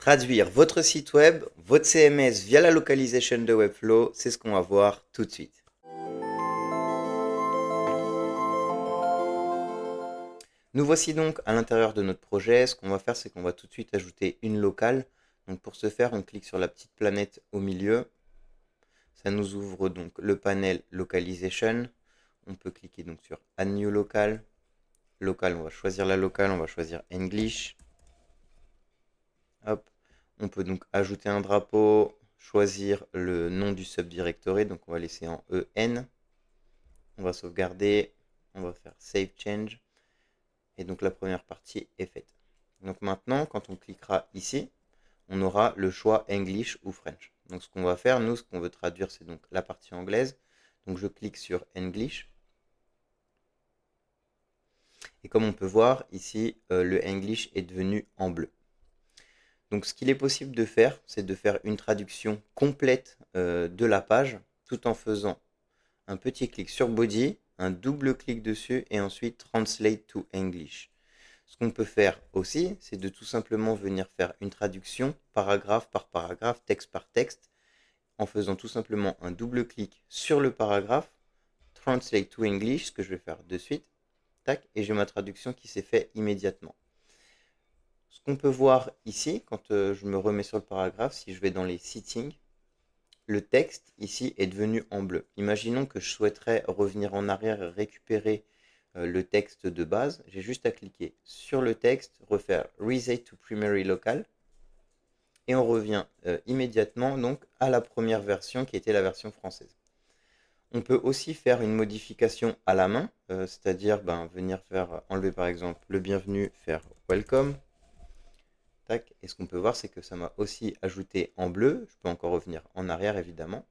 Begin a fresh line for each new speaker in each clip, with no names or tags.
Traduire votre site web, votre CMS via la localisation de Webflow, c'est ce qu'on va voir tout de suite. Nous voici donc à l'intérieur de notre projet. Ce qu'on va faire, c'est qu'on va tout de suite ajouter une locale. Donc pour ce faire, on clique sur la petite planète au milieu. Ça nous ouvre donc le panel Localization. On peut cliquer donc sur Add New Local. Local, on va choisir la locale, on va choisir English. Hop. On peut donc ajouter un drapeau, choisir le nom du subdirectory, donc on va laisser en EN. On va sauvegarder, on va faire Save Change. Et donc la première partie est faite. Donc maintenant, quand on cliquera ici, on aura le choix English ou French. Donc ce qu'on va faire, nous, ce qu'on veut traduire, c'est donc la partie anglaise. Donc je clique sur English. Et comme on peut voir, ici, le English est devenu en bleu. Donc ce qu'il est possible de faire, c'est de faire une traduction complète de la page, tout en faisant un petit clic sur Body, un double clic dessus et ensuite Translate to English. Ce qu'on peut faire aussi, c'est de tout simplement venir faire une traduction paragraphe par paragraphe, texte par texte, en faisant tout simplement un double clic sur le paragraphe, Translate to English, ce que je vais faire de suite, tac, et j'ai ma traduction qui s'est faite immédiatement. Ce qu'on peut voir ici, quand je me remets sur le paragraphe, si je vais dans les settings, le texte ici est devenu en bleu. Imaginons que je souhaiterais revenir en arrière et récupérer le texte de base. J'ai juste à cliquer sur le texte, refaire Reset to Primary Local, et on revient immédiatement donc à la première version qui était la version française. On peut aussi faire une modification à la main, c'est-à-dire venir faire enlever par exemple le bienvenu, faire Welcome. Tac. Et ce qu'on peut voir, c'est que ça m'a aussi ajouté en bleu. Je peux encore revenir en arrière, évidemment.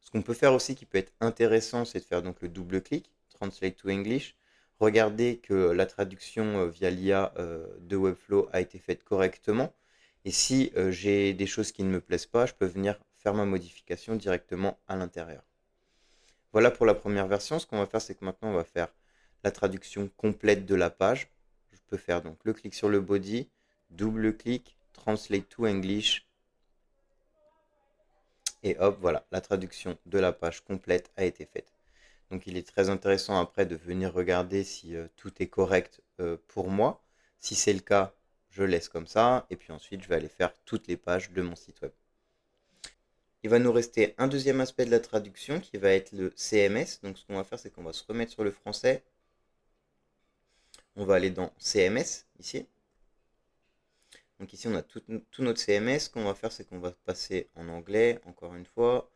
Ce qu'on peut faire aussi qui peut être intéressant, c'est de faire donc le double clic, Translate to English. Regardez que la traduction via l'IA de Webflow a été faite correctement. Et si j'ai des choses qui ne me plaisent pas, je peux venir faire ma modification directement à l'intérieur. Voilà pour la première version. Ce qu'on va faire, c'est que maintenant, on va faire la traduction complète de la page. Je peux faire donc le clic sur le body, double clic, Translate to English. Et hop, voilà, la traduction de la page complète a été faite. Donc il est très intéressant après de venir regarder si tout est correct pour moi. Si c'est le cas, je laisse comme ça. Et puis ensuite, je vais aller faire toutes les pages de mon site web. Il va nous rester un deuxième aspect de la traduction qui va être le CMS. Donc ce qu'on va faire, c'est qu'on va se remettre sur le français. On va aller dans CMS, ici. Donc ici, on a tout notre CMS. Ce qu'on va faire, c'est qu'on va passer en anglais, encore une fois.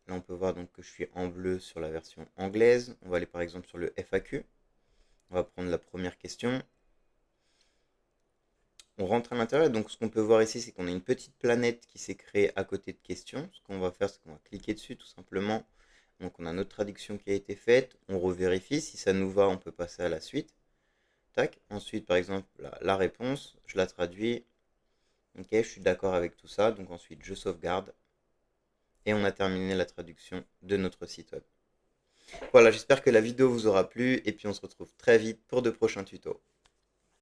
Là, on peut voir donc que je suis en bleu sur la version anglaise. On va aller par exemple sur le FAQ. On va prendre la première question. On rentre à l'intérieur. Donc, ce qu'on peut voir ici, c'est qu'on a une petite planète qui s'est créée à côté de questions. Ce qu'on va faire, c'est qu'on va cliquer dessus tout simplement. Donc, on a notre traduction qui a été faite. On revérifie. Si ça nous va, on peut passer à la suite. Tac. Ensuite, par exemple, la réponse, je la traduis. Ok, je suis d'accord avec tout ça. Donc, ensuite, je sauvegarde. Et on a terminé la traduction de notre site web. Voilà, j'espère que la vidéo vous aura plu et puis on se retrouve très vite pour de prochains tutos.